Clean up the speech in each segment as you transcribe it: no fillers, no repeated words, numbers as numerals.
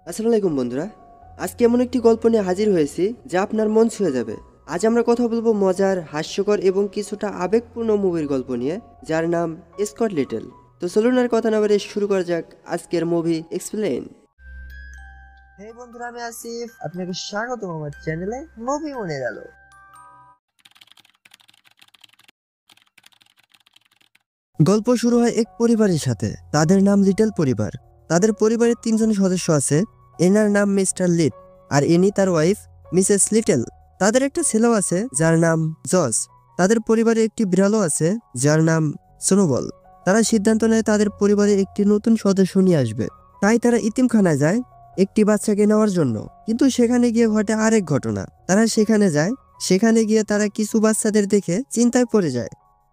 আসসালামু আলাইকুম বন্ধুরা। আজকে এমন একটি গল্প নিয়ে হাজির হয়েছি যা আপনার মন ছুঁয়ে যাবে। আজ আমরা কথা বলবো মজার, হাস্যকর এবং কিছুটা আবেগপূর্ণ মুভির গল্প নিয়ে, যার নাম স্কট লিটল। তো চলুন আর কথা না বাড়িয়ে শুরু করা যাক আজকের মুভি এক্সপ্লেইন। হেই বন্ধুরা, আমি আসিফ, আপনাকে স্বাগতম আমার চ্যানেলে মুভি মনে গেল। গল্প শুরু হয় এক পরিবারের সাথে। তাদের নাম লিটল পরিবার। তাদের পরিবারের 3 জন সদস্য আছে। এনার নাম মিস্টার লিট, আর ইনি তার ওয়াইফ মিসেস লিটল। তাদের একটা ছেলেও আছে যার নাম জস। তাদের পরিবারে একটি বিড়ালও আছে যার নাম স্নোবল। তারা সিদ্ধান্ত নেয় তাদের পরিবারে একটি নতুন সদস্য নিয়ে আসবে। তাই তারা ইতিমখানায় যায় একটি বাচ্চাকে নেওয়ার জন্য। কিন্তু সেখানে গিয়ে ঘটে আরেক ঘটনা। তারা সেখানে যায়, সেখানে গিয়ে তারা কিছু বাচ্চাদের দেখে চিন্তায় পড়ে যায়।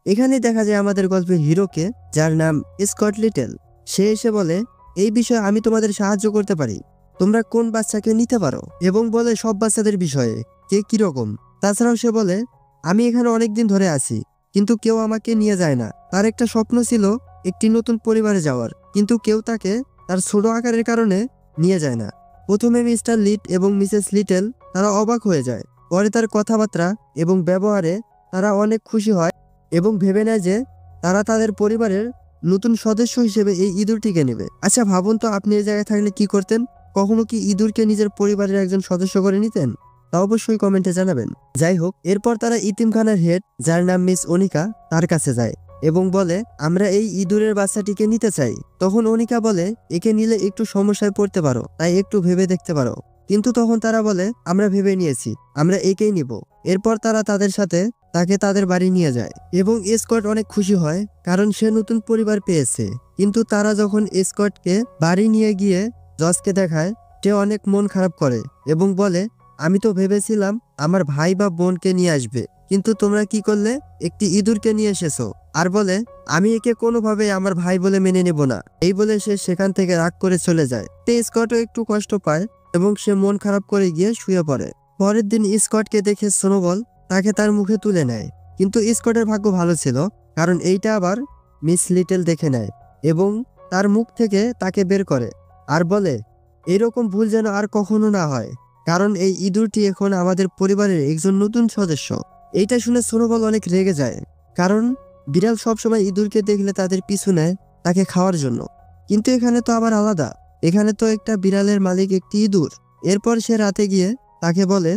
এখানে দেখা যায় আমাদের গল্পের হিরোকে, যার নাম স্কট লিটল। সে এসে বলে, এই বিষয়ে আমি তোমাদের সাহায্য করতে পারি, তোমরা কোন বাচ্চাকে নিতে পারো, এবং বলে সব বাচ্চাদের বিষয়ে কে কিরকম। তাছাড়াও সে বলে, আমি এখানে অনেকদিন ধরে আছি, কিন্তু কেউ আমাকে নিয়ে যায় না। তার একটা স্বপ্ন ছিল একটি নতুন পরিবারে যাওয়ার, কিন্তু কেউ তাকে তার ছোট আকারের কারণে নিয়ে যায় না। প্রথমে মিস্টার লিট এবং মিসেস লিটল তারা অবাক হয়ে যায়। পরে তার কথাবার্তা এবং ব্যবহারে তারা অনেক খুশি হয় এবং ভেবে নেয় যে তারা তাদের পরিবারের নতুন সদস্য হিসেবে এই ইঁদুরটিকে নেবে। আচ্ছা ভাবুন তো, আপনি এই জায়গায় থাকলে কি করতেন? কখনো কি ইঁদুরকে নিজের পরিবারের একজন সদস্য করে নিতেন? তা অবশ্যই কমেন্টে জানাবেন। যাই হোক, এরপর তারা ইতিমখানার হেড, যার নাম মিস অনিকা, তার কাছে যায় এবং বলে, আমরা এই ইঁদুরের বাচ্চাটিকে নিতে চাই। তখন অনিকা বলে, একে নিলে একটু সমস্যায় পড়তে পারো, তাই একটু ভেবে দেখতে পারো। কিন্তু তখন তারা বলে, আমরা ভেবে নিয়েছি, আমরা একেই নিব। এরপর তারা তাদের সাথে তাকে তাদের বাড়ি নিয়ে যায় এবং স্কট অনেক খুশি হয়, কারণ সে নতুন পরিবার পেয়েছে। কিন্তু তারা যখন স্কটকে বাড়ি নিয়ে গিয়ে জসকে দেখায়, সে অনেক মন খারাপ করে এবং বলে, আমি তো ভেবেছিলাম আমার ভাই বা বোনকে নিয়ে আসবে, কিন্তু তোমরা কি করলে, একটি ইঁদুরকে নিয়ে এসেছো। আর বলে, আমি একে কোনোভাবে আমার ভাই বলে মেনে নেব না। এই বলে সে সেখান থেকে রাগ করে চলে যায়। তে স্কটও একটু কষ্ট পায় এবং সে মন খারাপ করে গিয়ে শুয়ে পড়ে। পরের দিন স্কটকে দেখে স্নোবল তাকে তার মুখে তুলে নেয়। কিন্তু স্কটের ভাগ্য ভালো ছিল, কারণ এইটা আবার মিস লিটল দেখে নেয় এবং তার মুখ থেকে তাকে বের করে আর বলে, এরকম ভুল যেন আর কখনো না হয়, কারণ এই ইঁদুরটি এখন আমাদের পরিবারের একজন নতুন সদস্য। এইটা শুনে স্নোবল অনেক রেগে যায়, কারণ বিড়াল সবসময় ইঁদুরকে দেখলে তাদের পিছু নেয় তাকে খাওয়ার জন্য। কিন্তু এখানে তো আবার আলাদা, এখানে তো একটা বিড়ালের মালিক একটি ইঁদুর। এরপর সে রাতে গিয়ে তাকে বলে,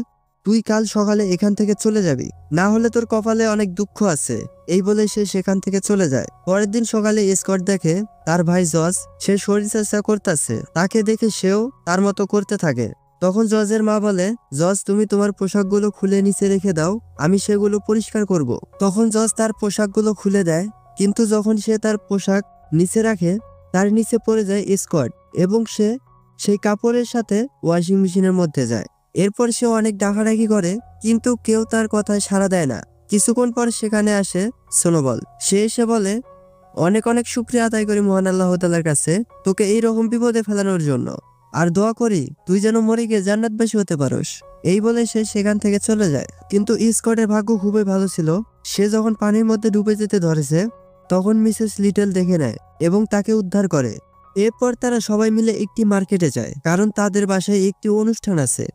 তুই কাল সকালে এখান থেকে চলে যাবি, না হলে তোর কপালে অনেক দুঃখ আছে। এই বলে সে সেখান থেকে চলে যায়। পরের দিন সকালে স্কট দেখে তার ভাই জজ সে শরীরচর্চা করতেছে। তাকে দেখে সেও তার মতো করতে থাকে। তখন জজের মা বলে, জজ তুমি তোমার পোশাকগুলো খুলে নিচে রেখে দাও, আমি সেগুলো পরিষ্কার করব। তখন জজ তার পোশাকগুলো খুলে দেয়, কিন্তু যখন সে তার পোশাক নিচে রাখে, তার নিচে পড়ে যায় স্কট এবং সে সেই কাপড়ের সাথে ওয়াশিং মেশিনের মধ্যে যায়। এরপর সে অনেক ডাকাডাকি করে, কিন্তু কেউ তার কথায় সাড়া দেয় না। কিছুক্ষণ পর সেখানে আসে স্নোবল। সে এসে বলে, অনেক অনেক শুকরিয়া আদায় করি মহান আল্লাহ তাআলার কাছে তোকে এইরকম বিপদে ফেলানোর জন্য, আর দোয়া করি তুই যেন মরে গিয়ে জান্নাতবাসী হতে পারোস। এই বলে সে সেখান থেকে চলে যায়। কিন্তু স্কটের ভাগ্য খুবই ভালো ছিল। সে যখন পানির মধ্যে ডুবে যেতে ধরেছে, তখন মিসেস লিটল দেখে নেয় এবং তাকে উদ্ধার করে। এরপর তারা সবাই মিলে একটি মার্কেটে যায়, কারণ তাদের বাসায় একটি অনুষ্ঠান আছে।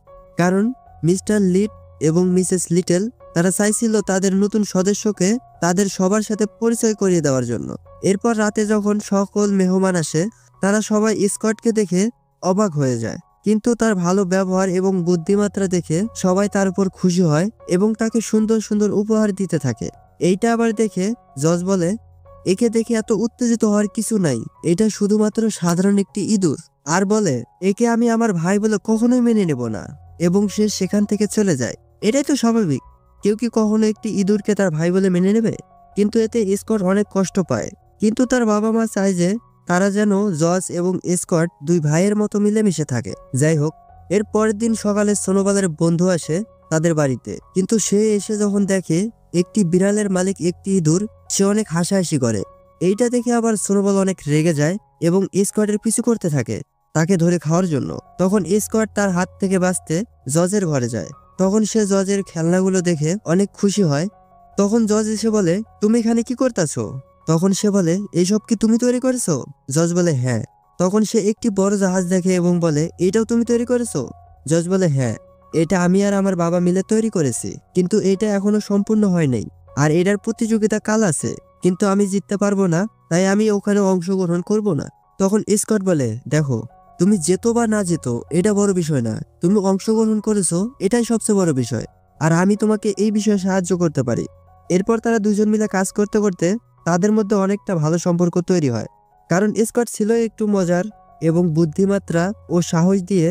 কারণ মিস্টার লিট এবং মিসেস লিটল তারা চাইছিল তাদের নতুন সদস্যকে তাদের সবার সাথে পরিচয় করিয়ে দেওয়ার জন্য। এরপর রাতে যখন সকল মেহমান আসে, তারা সবাই স্কটকে দেখে অবাক হয়ে যায়, কিন্তু তার ভালো ব্যবহার এবং বুদ্ধিমাত্রা দেখে সবাই তার উপর খুশি হয় এবং তাকে সুন্দর সুন্দর উপহার দিতে থাকে। এইটা আবার দেখে জজ বলে, একে দেখে এত উত্তেজিত হওয়ার কিছু নাই, এটা শুধুমাত্র সাধারণ একটি ইঁদুর। আর বলে, একে আমি আমার ভাই বলে কখনোই মেনে নেব না, এবং সে সেখান থেকে চলে যায়। এটাই তো স্বাভাবিক, কেউ কি কখনো একটি ইঁদুরকে তার ভাই বলে মেনে নেবে? কিন্তু এতে স্কট অনেক কষ্ট পায়। কিন্তু তার বাবা মা চায় যে তারা যেন জজ এবং স্কট দুই ভাইয়ের মতো মিলেমিশে থাকে। যাই হোক, এর পরের দিন সকালে স্নোবলের বন্ধু আসে তাদের বাড়িতে, কিন্তু সে এসে যখন দেখে একটি বিড়ালের মালিক একটি ইঁদুর, সে অনেক হাসাহাসি করে। এইটা দেখে আবার স্নোবল অনেক রেগে যায় এবং স্কটের পিছু করতে থাকে তাকে ধরে খাওয়ার জন্য। তখন স্কট তার হাত থেকে বাঁচতে জজের ঘরে যায়। তখন সে জজের খেলনাগুলো দেখে অনেক খুশি হয়। তখন জজ এসে বলে, তুমি এখানে কি করতেছো? তখন সে বলে, এইসব কি তুমি তৈরি করেছো? জজ বলে, হ্যাঁ। তখন সে একটি বড় জাহাজ দেখে এবং বলে, এটাও তুমি তৈরি করেছো? জজ বলে, হ্যাঁ, এটা আমি আর আমার বাবা মিলে তৈরি করেছি, কিন্তু এটা এখনো সম্পূর্ণ হয় নাই, আর এটার প্রতিযোগিতা কাল আছে, কিন্তু আমি জিততে পারবো না, তাই আমি ওখানে অংশগ্রহণ করব না। তখন স্কট বলে, দেখো, তুমি যেতো বা না যেতো এটা বড় বিষয় না, তুমি অংশগ্রহণ করেছো এটাই সবচেয়ে বড় বিষয়, আর আমি তোমাকে এই বিষয়ে সাহায্য করতে পারি। এরপর তারা দুজন মিলে কাজ করতে করতে তাদের মধ্যে অনেকটা ভালো সম্পর্ক তৈরি হয়, কারণ স্কট ছিল একটু মজার এবং বুদ্ধিমাত্রা ও সাহস দিয়ে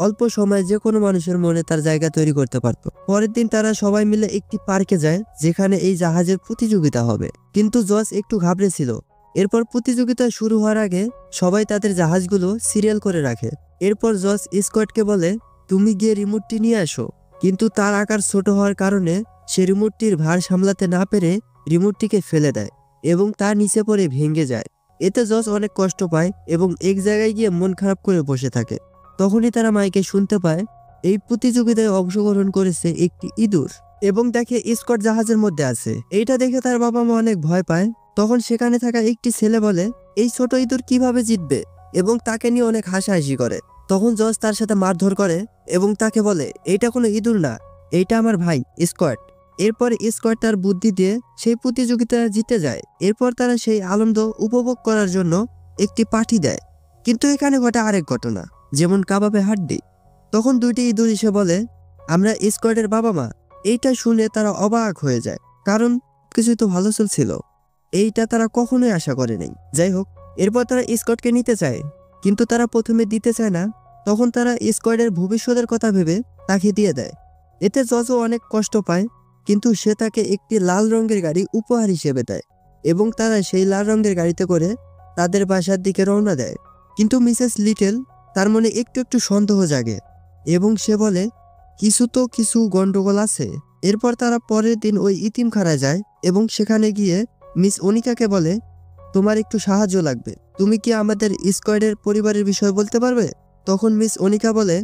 অল্প সময়ে যে কোনো মানুষের মনে তার জায়গা তৈরি করতে পারত। পরের দিন তারা সবাই মিলে একটি পার্কে যায় যেখানে এই জাহাজের প্রতিযোগিতা হবে, কিন্তু জজ একটু ঘাবড়েছিল। এরপর প্রতিযোগিতা শুরু হওয়ার আগে সবাই তাদের জাহাজগুলো সিরিয়াল করে রাখে। এরপর জজ স্কটকে বলে, তুমি গিয়ে রিমোটটি নিয়ে আসো, কিন্তু তার আকার ছোট হওয়ার কারণে সে রিমোটটির ভার সামলাতে না পেরে রিমোটটিকে ফেলে দেয় এবং তা নিচে পড়ে ভেঙে যায়। এতে জজ অনেক কষ্ট পায় এবং এক জায়গায় গিয়ে মন খারাপ করে বসে থাকে। তখনই তারা মাইকে শুনতে পায় এই প্রতিযোগিতায় অংশগ্রহণ করেছে একটি ইঁদুর এবং দেখে স্কট জাহাজের মধ্যে আছে। এইটা দেখে তার বাবা মা অনেক ভয় পায়। তখন সেখানে থাকা একটি ছেলে বলে, এই ছোট ইঁদুর কিভাবে জিতবে, এবং তাকে নিয়ে অনেক হাসাহাসি করে। তখন জজ তার সাথে মারধর করে এবং তাকে বলে, এইটা কোনো ইঁদুর না, এইটা আমার ভাই স্কট। এরপর স্কট তার বুদ্ধি দিয়ে সেই প্রতিযোগিতা জিতে যায়। এরপর তারা সেই আনন্দ উপভোগ করার জন্য একটি পার্টি দেয়। কিন্তু এখানে ঘটে আরেক ঘটনা, যেমন কাবাবে হাড্ডি। তখন দুইটি ইঁদুর এসে বলে, আমরা স্কটের বাবা মা। এইটা শুনে তারা অবাক হয়ে যায়, কারণ কিছু তো ভালো চলছিল, এইটা তারা কখনোই আশা করে নাই। যাই হোক, এরপর তারা স্কটকে নিতে চায়, কিন্তু তারা প্রথমে দিতে চায় না। তখন তারা স্কটের ভবিষ্যতের কথা ভেবে তাকে দিয়ে দেয়। এতে জজও অনেক কষ্ট পায়, কিন্তু সে তাকে একটি লাল রঙের গাড়ি উপহার হিসেবে দেয় এবং তারা সেই লাল রঙের গাড়িতে করে তাদের বাসার দিকে রওনা দেয়। কিন্তু মিসেস লিটল তার মনে একটু একটু সন্দেহ জাগে এবং সে বলে, কিছু গন্ডগোল আছে। এরপর তারা পরের দিন ওই ইতিমখানায় যায় এবং সেখানে গিয়ে মিস অনিকাকে বলে, তোমার একটু সাহায্য লাগবে, তুমি কি আমাদের স্কোয়াডের পরিবারের বিষয় বলতে পারবে? তখন মিস অনিকা বলে,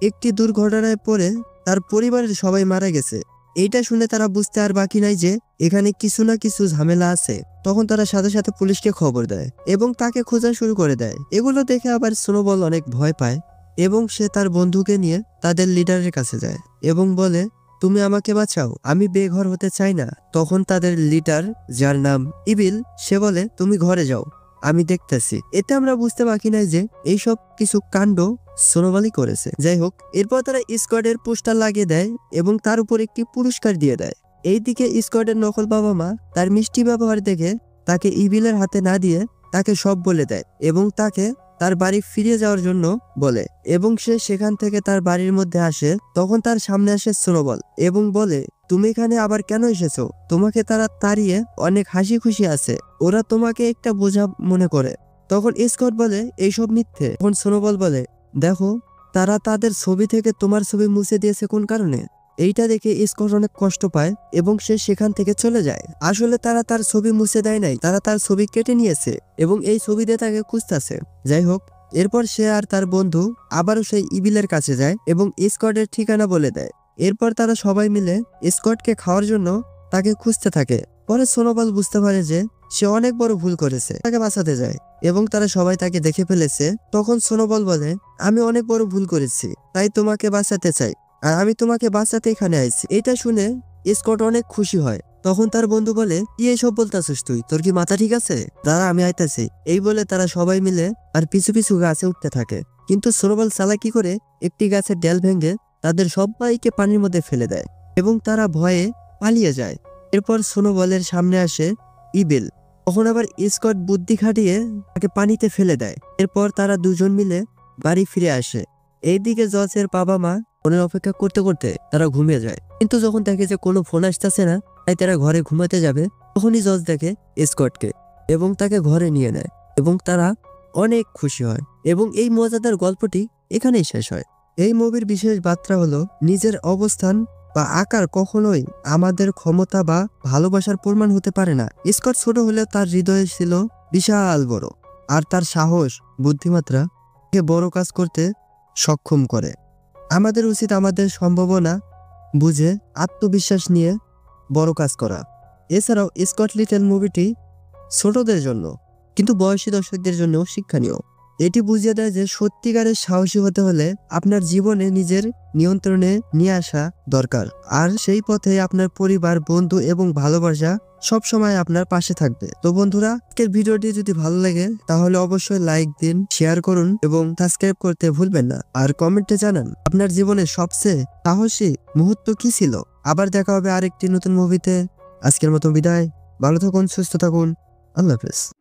একটি দুর্ঘটনায় পড়ে তার পরিবারের সবাই মারা গেছে। এইটা শুনে তারা বুঝতে আর বাকি নাই যে এখানে কিছু না কিছু ঝামেলা আছে। তখন তারা সাথে সাথে পুলিশকে খবর দেয় এবং তাকে খোঁজা শুরু করে দেয়। এগুলো দেখে আবার স্নোবল অনেক ভয় পায় এবং সে তার বন্ধুকে নিয়ে তাদের লিডারের কাছে যায় এবং বলে, তুমি আমাকে বাঁচাও, আমি বেঘর হতে চাই না। তখন তাদের লিডার, যার নাম ইবিল, সে বলে, তুমি ঘরে যাও, আমি দেখতেছি। এতে আমরা বুঝতে বাকি নাই যে এইসব কিছু কাণ্ড সোনোবালি করেছে। যাই হোক, এরপর তারা স্কোয়াডের পোস্টার লাগিয়ে দেয় এবং তার উপর একটি পুরস্কার দিয়ে দেয়। এইদিকে স্কোয়াডের নকল বাবা মা তার মিষ্টি ব্যবহার দেখে তাকে ইবিলের হাতে না দিয়ে তাকে সব বলে দেয় এবং তাকে তার বাড়ি ফিরে যাওয়ার জন্য বলে এবং সে সেখান থেকে তার বাড়ির মধ্যে আসে। তখন তার সামনে আসে স্নোবল এবং বলে, তুমি এখানে আবার কেন এসেছো? তোমাকে তারা তাড়িয়ে অনেক হাসি খুশি আছে, ওরা তোমাকে একটা বোঝা মনে করে। তখন স্কট বলে, এইসব মিথ্যে। তখন স্নোবল বলে, দেখো, তারা তাদের ছবি থেকে তোমার ছবি মুছে দিয়েছে কোন কারণে? এইটা দেখে স্কট অনেক কষ্ট পায় এবং সে সেখান থেকে চলে যায়। আসলে তারা তার ছবি মুছে দেয় নাই, তারা তার ছবি কেটে নিয়েছে এবং এই ছবি দিয়ে তাকে খুঁজতেছে। যাই হোক, এরপর সে আর তার বন্ধু আবারও সেই ইবিলের কাছে যায় এবং স্কটের ঠিকানা বলে দেয়। এরপর তারা সবাই মিলে স্কটকে খাওয়ার জন্য তাকে খুঁজতে থাকে। পরে সোনোবল বুঝতে পারে যে সে অনেক বড় ভুল করেছে, তাকে বাঁচাতে যায় এবং তারা সবাই তাকে দেখে ফেলেছে। তখন সোনোবল বলে, আমি অনেক বড় ভুল করেছি, তাই তোমাকে বাঁচাতে চাই, আর আমি তোমাকে বাঁচাতে এখানে আইছি। এটা শুনে স্কট অনেক খুশি হয়। তখন তার বন্ধু বলে, কি এসব বলতাছিস তুই? তোর কি মাথা ঠিক আছে? দাঁড়া, আমি আইতাছি। এই বলে তারা সবাই মিলে আর পিছু পিছু গাছে উঠতে থাকে, কিন্তু সোনোবল চালাকি করে একটি গাছের ডাল ভেঙে তাদের সবাইকে পানির মধ্যে ফেলে দেয় এবং তারা ভয়ে পালিয়ে যায়। এরপর সোনোবলের সামনে আসে ইবিল। তখন আবার স্কট বুদ্ধি খাটিয়ে তাকে পানিতে ফেলে দেয়। এরপর তারা দুজন মিলে বাড়ি ফিরে আসে। এইদিকে জজের বাবা মা ফোনের অপেক্ষা করতে করতে তারা ঘুমিয়ে যায়, কিন্তু যখন দেখে যে কোনো ফোন আসতেছে না, তাই তারা ঘরে ঘুমাতে যাবে। তখনই জজ দেখে স্কটকে এবং তাকে ঘরে নিয়ে নেয় এবং তারা অনেক খুশি হয় এবং এই মজাদার গল্পটি এখানেই শেষ হয়। এই মুভির বিশেষ বার্তা হলো, নিজের অবস্থান বা আকার কখনোই আমাদের ক্ষমতা বা ভালোবাসার প্রমাণ হতে পারে না। স্কট ছোট হলেও তার হৃদয় ছিল বিশাল বড়, আর তার সাহস, বুদ্ধিমাত্রা বড় কাজ করতে সক্ষম করে। আমাদের উচিত আমাদের সম্ভাবনা বুঝে আত্মবিশ্বাস নিয়ে বড় কাজ করা। এছাড়াও স্কট লিটল মুভিটি ছোটদের জন্য কিন্তু বয়সী দর্শকদের জন্যও শিক্ষণীয়। এটি বুঝিয়ে দেয় যে সত্যিকারের সাহসী হতে হলে আপনার জীবনে নিজের নিয়ন্ত্রণে নিয়ে আসা দরকার, আর সেই পথে আপনার পরিবার, বন্ধু এবং ভালোবাসা সব সময় আপনার পাশে থাকবে। তো বন্ধুরা, আজকের ভিডিওটি যদি ভালো লাগে তাহলে অবশ্যই লাইক দিন, শেয়ার করুন এবং সাবস্ক্রাইব করতে ভুলবেন না। আর কমেন্টে জানান আপনার জীবনের সবচেয়ে সাহসী মুহূর্ত কি ছিল। আবার দেখা হবে আরেকটি নতুন মুভিতে। আজকের মতো বিদায়। ভালো থাকুন, সুস্থ থাকুন। আল্লাহ হাফেজ।